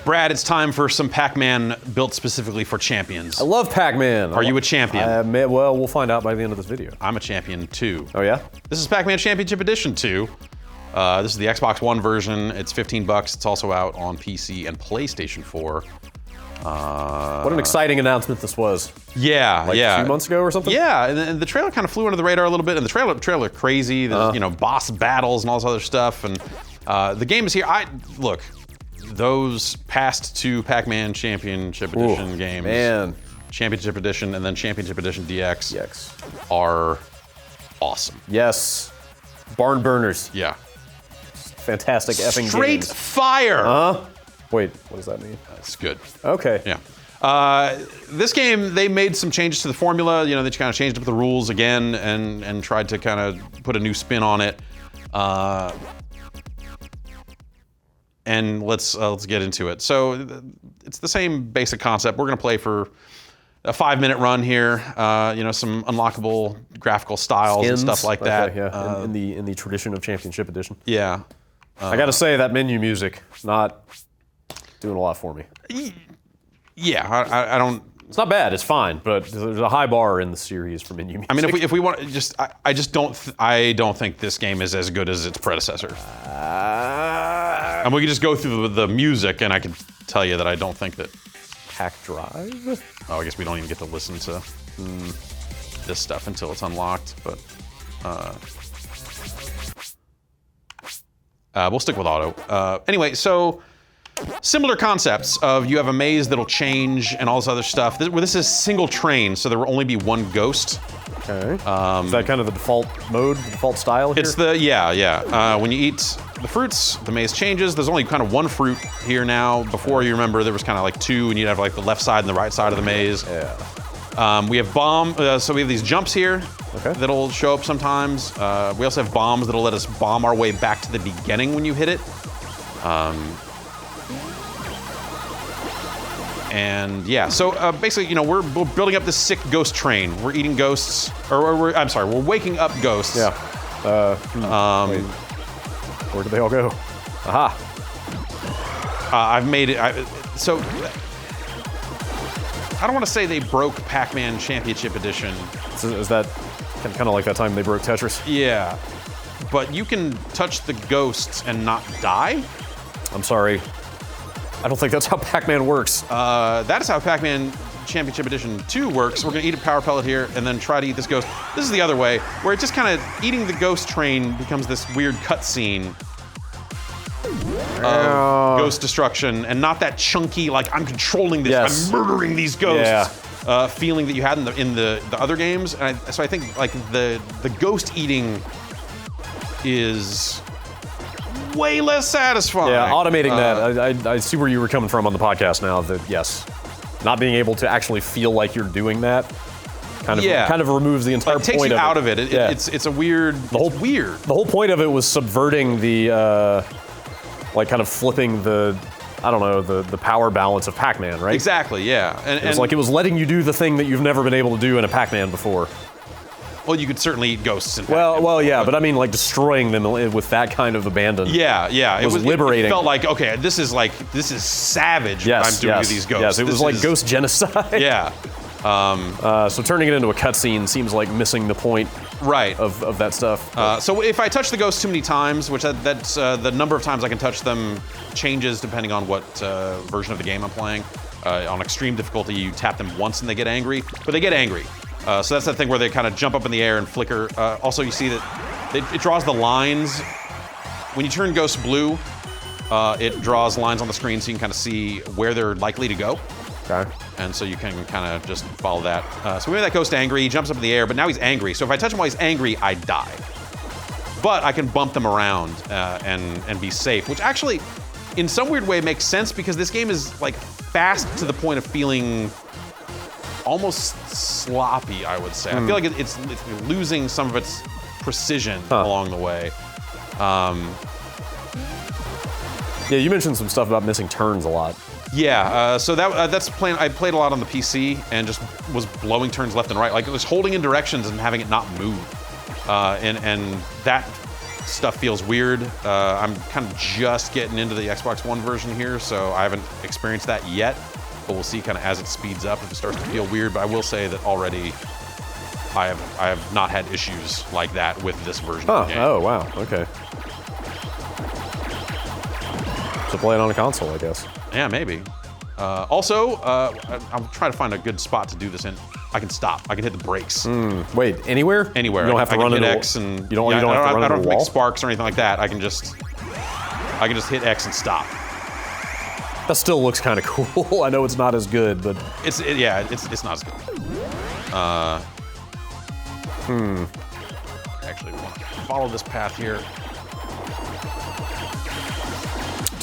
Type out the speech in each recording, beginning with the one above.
Brad, it's time for some Pac-Man built specifically for champions. I love Pac-Man. Are you a champion? Well, we'll find out by the end of this video. I'm a champion too. Oh yeah? This is Pac-Man Championship Edition 2. This is the Xbox One version. It's $15. It's also out on PC and PlayStation 4. What an exciting announcement this was. Yeah, like 2 months ago or something? Yeah, and the trailer kind of flew under the radar a little bit, and the trailer crazy. There's, boss battles and all this other stuff, and the game is here. Look, those past 2 Pac-Man Championship Edition games, man. Championship Edition and then Championship Edition DX are awesome. Yes. Barn burners. Yeah. Fantastic effing Straight games. fire! Wait, what does that mean? That's good. Okay. Yeah. This game, they made some changes to the formula. They kind of changed up the rules again and tried to kind of put a new spin on it. And let's get into it. So it's the same basic concept. We're gonna play for a 5-minute run here. Some unlockable graphical styles and stuff like that. Okay, yeah. In the tradition of Championship Edition. Yeah. I gotta say that menu music not doing a lot for me. Yeah, I don't. It's not bad. It's fine, but there's a high bar in the series for menu music. I mean, if we want, I don't think this game is as good as its predecessor. And we can just go through the music, and I can tell you that I don't think that. Hack Drive? Oh, I guess we don't even get to listen to this stuff until it's unlocked. But we'll stick with auto. Anyway, so. Similar concepts of you have a maze that'll change and all this other stuff. This is single train, so there will only be one ghost. Okay. Is that kind of the default mode, the default style here? It's when you eat the fruits, the maze changes. There's only kind of one fruit here now. Before, you remember, there was kind of like 2, and you'd have like the left side and the right side of the maze. Yeah. We have so we have these jumps here that'll show up sometimes. We also have bombs that'll let us bomb our way back to the beginning when you hit it. And yeah, so basically, we're building up this sick ghost train. We're eating ghosts, we're waking up ghosts. Yeah. Wait. Where did they all go? Aha. I've made it. So I don't want to say they broke Pac-Man Championship Edition. Is that kind of like that time they broke Tetris? Yeah, but you can touch the ghosts and not die. I'm sorry. I don't think that's how Pac-Man works. That is how Pac-Man Championship Edition 2 works. We're gonna eat a power pellet here and then try to eat this ghost. This is the other way, where it just kind of eating the ghost train becomes this weird cutscene of ghost destruction, and not that chunky, like I'm controlling this, I'm murdering these ghosts feeling that you had in the other games. And so I think like the ghost eating is way less satisfying. Yeah, automating that. I see where you were coming from on the podcast now. That yes, not being able to actually feel like you're doing that kind of removes the entire point takes of it. you out of it. It's a weird. It's weird. The whole point of it was subverting the kind of flipping the power balance of Pac-Man, right? Exactly. Yeah. And it was letting you do the thing that you've never been able to do in a Pac-Man before. Well, you could certainly eat ghosts in Pac-Man. Well, yeah, but I mean, like destroying them with that kind of abandon. Yeah. It was liberating. It felt like, okay, this is savage. What I'm doing to these ghosts. Yes, it was like ghost genocide. Yeah. So turning it into a cutscene seems like missing the point. Right. Of that stuff. So if I touch the ghosts too many times, which that's the number of times I can touch them changes depending on what version of the game I'm playing. On extreme difficulty, you tap them once and they get angry, but they get angry. So that's that thing where they kind of jump up in the air and flicker. Also, you see that it draws the lines. When you turn ghosts blue, it draws lines on the screen so you can kind of see where they're likely to go. Okay. And so you can kind of just follow that. So we made that ghost angry. He jumps up in the air, but now he's angry. So if I touch him while he's angry, I die. But I can bump them around and be safe, which actually, in some weird way, makes sense because this game is like fast to the point of feeling almost sloppy, I would say. I feel like it's losing some of its precision along the way. Yeah, you mentioned some stuff about missing turns a lot. Yeah, so that's playing. I played a lot on the PC and just was blowing turns left and right. Like it was holding in directions and having it not move, and that stuff feels weird. I'm kind of just getting into the Xbox One version here, so I haven't experienced that yet. But we'll see kind of as it speeds up if it starts to feel weird. But I will say that already I have not had issues like that with this version of the game. Oh, wow. Okay. So play it on a console, I guess. Yeah, maybe. Also, I'm trying to find a good spot to do this in. I can stop. I can hit the brakes. Wait, anywhere? Anywhere. You don't have to run into X and you don't have to run into a I don't have to wall? make sparks or anything like that. I can just hit X and stop. That still looks kind of cool. I know it's not as good, but It's not as good. Actually, we want to follow this path here.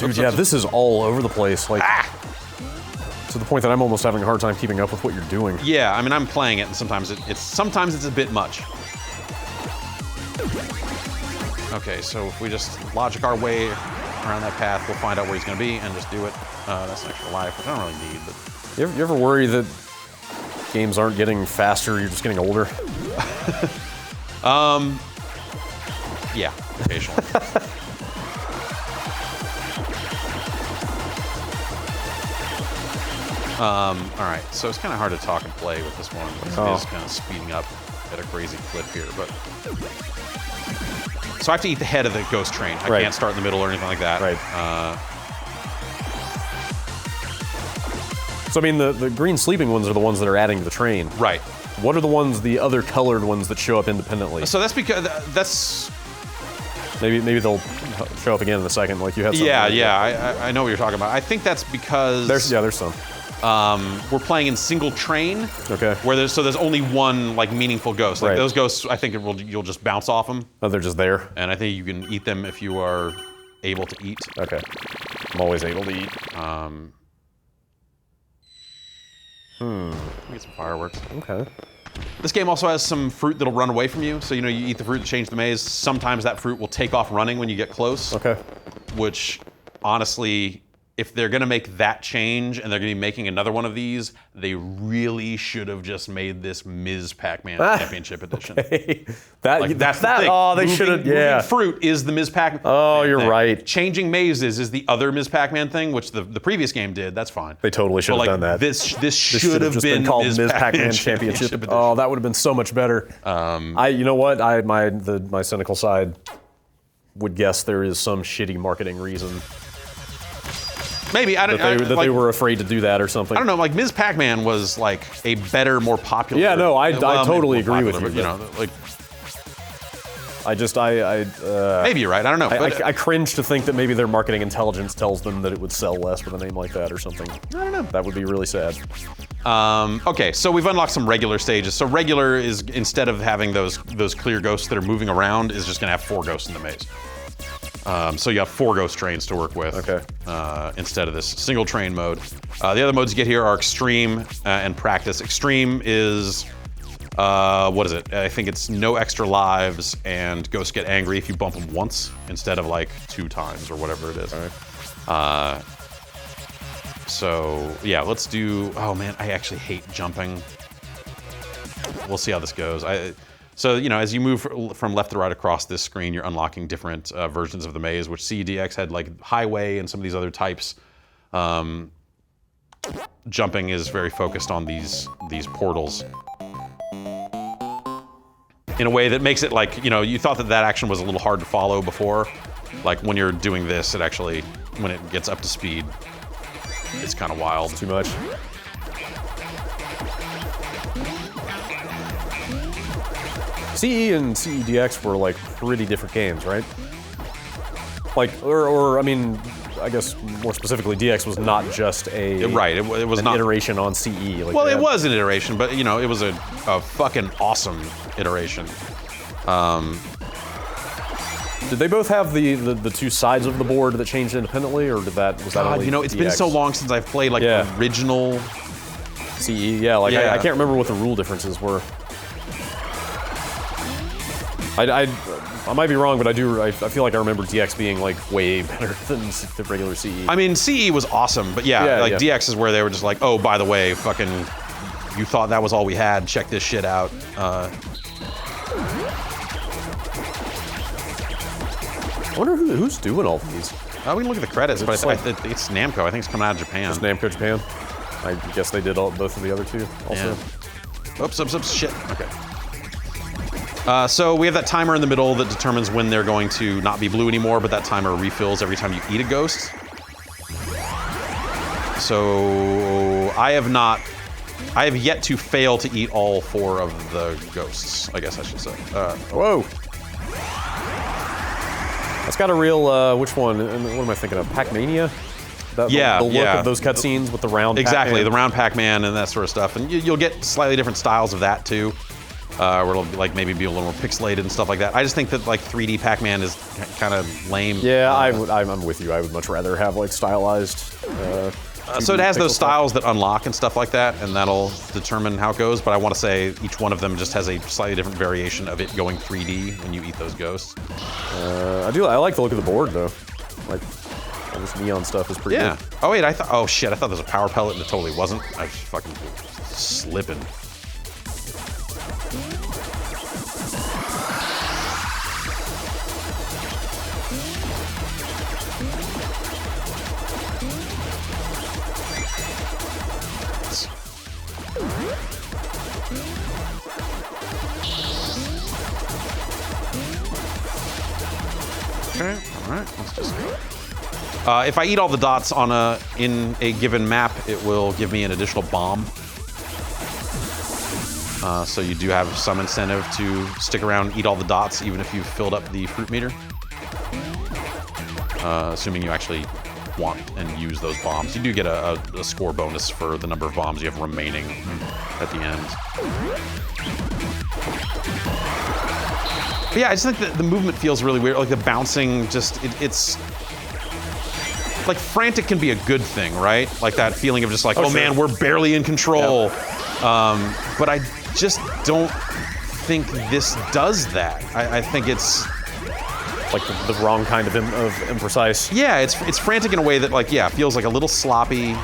dude, yeah, this is all over the place. Like, to the point that I'm almost having a hard time keeping up with what you're doing. Yeah, I mean, I'm playing it, and sometimes it's a bit much. Okay, so if we just logic our way around that path, we'll find out where he's going to be and just do it. That's an extra life, which I don't really need. But You ever worry that games aren't getting faster, you're just getting older? yeah, occasionally. All right, so it's kind of hard to talk and play with this one because it is kind of speeding up at a crazy clip here. But so I have to eat the head of the ghost train. I can't start in the middle or anything like that. Right. So I mean, the green sleeping ones are the ones that are adding to the train. Right. What are the other colored ones that show up independently? So that's because that's. Maybe they'll show up again in a second, like you had. Yeah, I know what you're talking about. I think that's because there's some. We're playing in single train. Okay. Where there's only one like meaningful ghost. Like those ghosts, I think you'll just bounce off them. Oh, they're just there. And I think you can eat them if you are able to eat. Okay. I'm always able to eat. Get some fireworks. Okay. This game also has some fruit that'll run away from you. So you eat the fruit to change the maze. Sometimes that fruit will take off running when you get close. Okay. Which, honestly, if they're gonna make that change and they're gonna be making another one of these, they really should have just made this Ms. Pac-Man Championship Edition. Okay. That's the thing. Oh, they should have. Yeah. Moving fruit is the Ms. Pac-Man. Oh, you're thing. right. Changing mazes is the other Ms. Pac-Man thing, which the previous game did. That's fine. They totally should have done that. This should have just been called Ms. Pac-Man Championship. Edition. Oh, that would have been so much better. You know what? My cynical side would guess there is some shitty marketing reason. Maybe they were afraid to do that or something. I don't know. Like Ms. Pac-Man was like a better, more popular. Yeah, no, I totally agree with you. But, like maybe you're right. I don't know. I cringe to think that maybe their marketing intelligence tells them that it would sell less with a name like that or something. I don't know. That would be really sad. Okay, so we've unlocked some regular stages. So regular is, instead of having those clear ghosts that are moving around, is just gonna have 4 ghosts in the maze. So you have 4 ghost trains to work with. Okay. Instead of this single train mode. The other modes you get here are extreme and practice. Extreme is what is it? I think it's no extra lives, and ghosts get angry if you bump them once instead of like 2 times or whatever it is. All right. So yeah, let's do. Oh man, I actually hate jumping. We'll see how this goes. So as you move from left to right across this screen, you're unlocking different versions of the maze, which CEDX had like highway and some of these other types. Jumping is very focused on these portals in a way that makes it like, you thought that action was a little hard to follow before. Like when you're doing this, it actually, when it gets up to speed, it's kind of wild. Too much. CE and CEDX were like pretty different games, right? Like, or I mean, I guess more specifically, DX was not just it was an iteration on CE. Like well, it was an iteration, but it was a fucking awesome iteration. Did they both have the 2 sides of the board that changed independently, or was that only it's DX? been so long since I've played like the original CE. Yeah, like I can't remember what the rule differences were. I might be wrong, but I feel like I remember DX being like way better than the regular CE. I mean, CE was awesome, but DX is where they were just like, oh, by the way, fucking, you thought that was all we had, check this shit out. wonder who's doing all these. We can look at the credits, but I think it's Namco. I think it's coming out of Japan. It's Namco Japan. I guess they did both of the other two also. Yeah. Oops, shit. Okay. So we have that timer in the middle that determines when they're going to not be blue anymore, but that timer refills every time you eat a ghost. So I have yet to fail to eat all 4 of the ghosts, I guess I should say. Whoa! That's got a real, which one? What am I thinking of? Pac-Mania? The look of those cutscenes with the round Exactly, Pac-Man. the round Pac-Man and that sort of stuff. And you'll get slightly different styles of that too. Where it'll like maybe be a little more pixelated and stuff like that. I just think that like 3D Pac-Man is kind of lame. Yeah, I'm with you. I would much rather have like stylized. So it has those styles that unlock and stuff like that, and that'll determine how it goes. But I want to say each one of them just has a slightly different variation of it going 3D when you eat those ghosts. I like the look of the board though. Like all this neon stuff is pretty good. Oh wait, oh shit, I thought there was a power pellet and it totally wasn't. I was fucking slipping. Okay, all right, let's just go. If I eat all the dots in a given map, it will give me an additional bomb. So you do have some incentive to stick around and eat all the dots, even if you've filled up the fruit meter. Assuming you actually want and use those bombs. You do get a score bonus for the number of bombs you have remaining at the end. But yeah, I just think that the movement feels really weird. Like the bouncing, it's like Frantic can be a good thing, right? Like that feeling of just like, oh man, we're barely in control. Yep. But I just don't think this does that. I think it's like the wrong kind of imprecise. Yeah, it's Frantic in a way that like, yeah, feels like a little sloppy.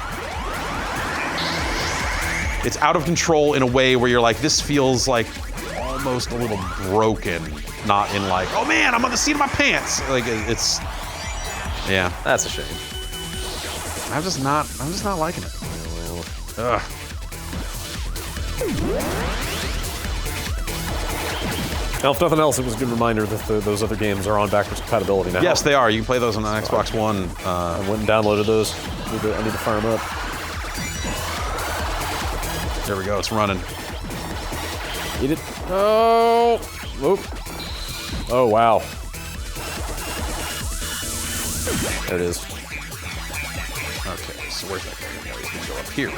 It's out of control in a way where you're like, this feels like almost a little broken, not in like, oh man, I'm on the seat of my pants. Like it's, yeah. That's a shame. I'm just not liking it. Ugh. Now, if nothing else, it was a good reminder that those other games are on backwards compatibility now. Yes, they are. You can play those on the Xbox One. I went and downloaded those. I need to fire them up. There we go. It's running. Eat it. Oh. Oop. Oh, wow. There it is. Okay, so where's that guy? He's gonna go up here.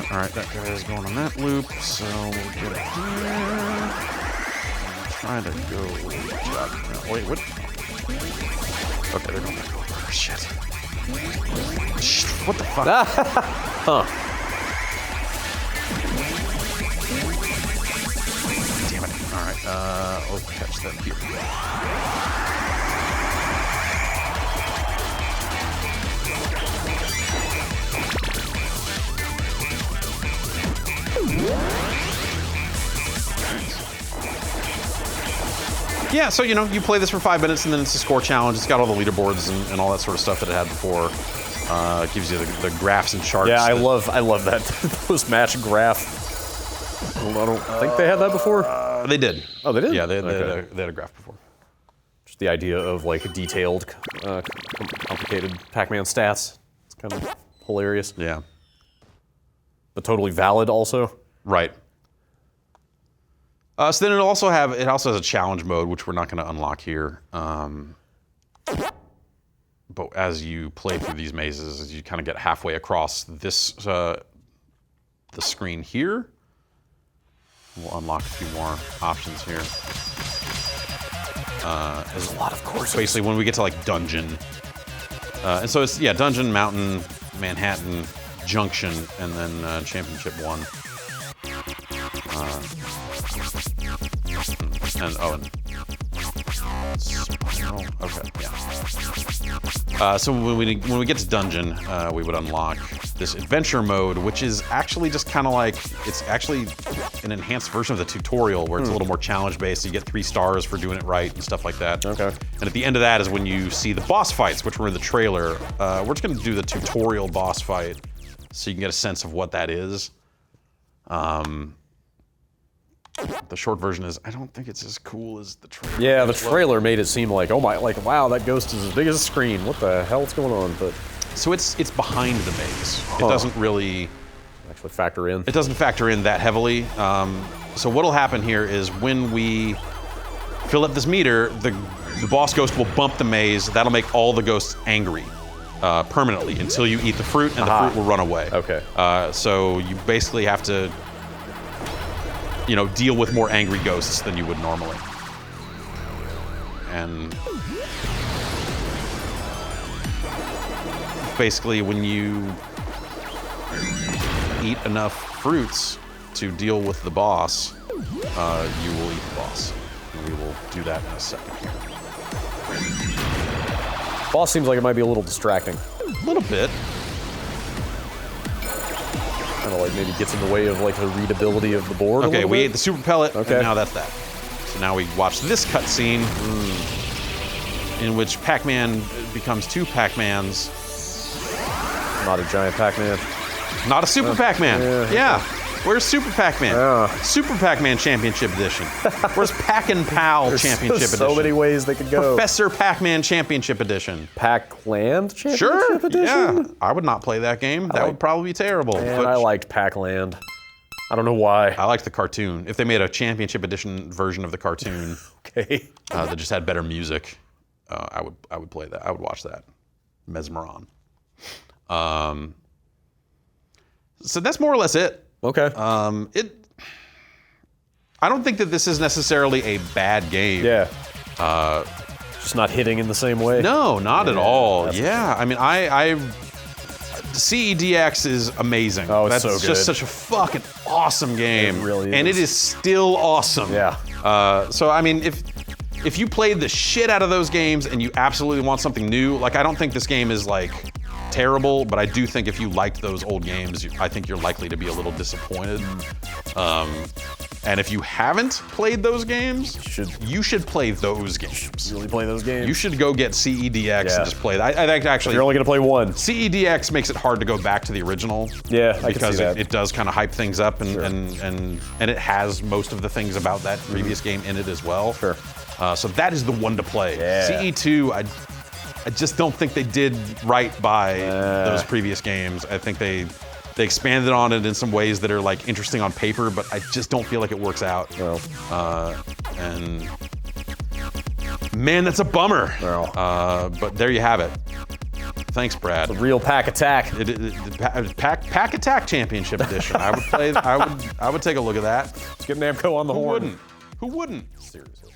All right, that guy is going on that loop, so we'll get it here. Try to go. Wait, what? Okay, they're going back over. Shit. What the fuck? Huh. Damn it. All right, we'll catch that here. Yeah, so, you know, you play this for 5 minutes and then it's a score challenge. It's got all the leaderboards and all that sort of stuff that it had before. It gives you the graphs and charts. Yeah, I love that post-match graph. I don't think they had that before. They did. Oh, they did? Yeah, they had a graph before. Just the idea of, like, detailed, complicated Pac-Man stats. It's kind of hilarious. Yeah. But totally valid also. Right. So then it also has a challenge mode, which we're not going to unlock here. But as you play through these mazes, you kind of get halfway across this the screen here. We'll unlock a few more options here. There's a lot of courses. Basically, when we get to like dungeon, and so it's dungeon, mountain, Manhattan, junction, and then championship 1. And Spiral. Okay, yeah. So when we get to dungeon, we would unlock this adventure mode, which is actually just kind of like, it's actually an enhanced version of the tutorial where it's a little more challenge-based. You get 3 stars for doing it right and stuff like that. Okay. And at the end of that is when you see the boss fights, which were in the trailer. We're just gonna do the tutorial boss fight so you can get a sense of what that is. The short version is, I don't think it's as cool as the trailer. Yeah, the trailer made it seem like, oh my, like, wow, that ghost is as big as a screen. What the hell's going on? But so it's behind the maze. It doesn't really actually factor in. It doesn't factor in that heavily. So what'll happen here is when we fill up this meter, the boss ghost will bump the maze. That'll make all the ghosts angry permanently until you eat the fruit, and the fruit will run away. Okay. So you basically have to, you know, deal with more angry ghosts than you would normally. And basically when you eat enough fruits to deal with the boss, you will eat the boss. And we will do that in a second here. Boss seems like it might be a little distracting. A little bit. Kind of like maybe gets in the way of like the readability of the board. Okay, we ate the super pellet, Okay. and now that's that. So now we watch this cutscene in which Pac-Man becomes 2 Pac-Mans. Not a giant Pac-Man. Not a Super Pac-Man. Yeah. Where's Super Pac-Man? Super Pac-Man Championship Edition. Where's Pac and Pal Championship Edition? So many ways they could go. Professor Pac-Man Championship Edition. Pac-Land Championship Sure. Edition? Yeah. I would not play that game. That would probably be terrible. And But I liked Pac-Land. I don't know why. I liked the cartoon. If they made a Championship Edition version of the cartoon Okay. that just had better music, I would play that. I would watch that. Mesmeron. So that's more or less it. Okay. I don't think that this is necessarily a bad game. Yeah. Just not hitting in the same way. No, not at all. that's Yeah, I mean, CEDX is amazing. Oh, it's That's so good. just such a fucking awesome game. It really And it is. is still awesome. Yeah. So I mean, if you played the shit out of those games and you absolutely want something new, like I don't think this game is like terrible, but I do think if you liked those old games, I think you're likely to be a little disappointed. And if you haven't played those games, you should play those games. Really play those games? You should go get CEDX and just play that. I think actually, You're only going to play one. CEDX makes it hard to go back to the original. Yeah, I can because see that. it does kind of hype things up, and it has most of the things about that previous game in it as well. Sure. So that is the one to play. Yeah. CE2, I just don't think they did right by those previous games. I think they expanded on it in some ways that are like interesting on paper, but I just don't feel like it works out. No. And man, that's a bummer. No. But there you have it. Thanks, Brad. The real Pac Attack. Pac Attack Championship Edition. I would play. I would take a look at that. Let's get Namco on the Who horn. wouldn't? Who wouldn't? Seriously.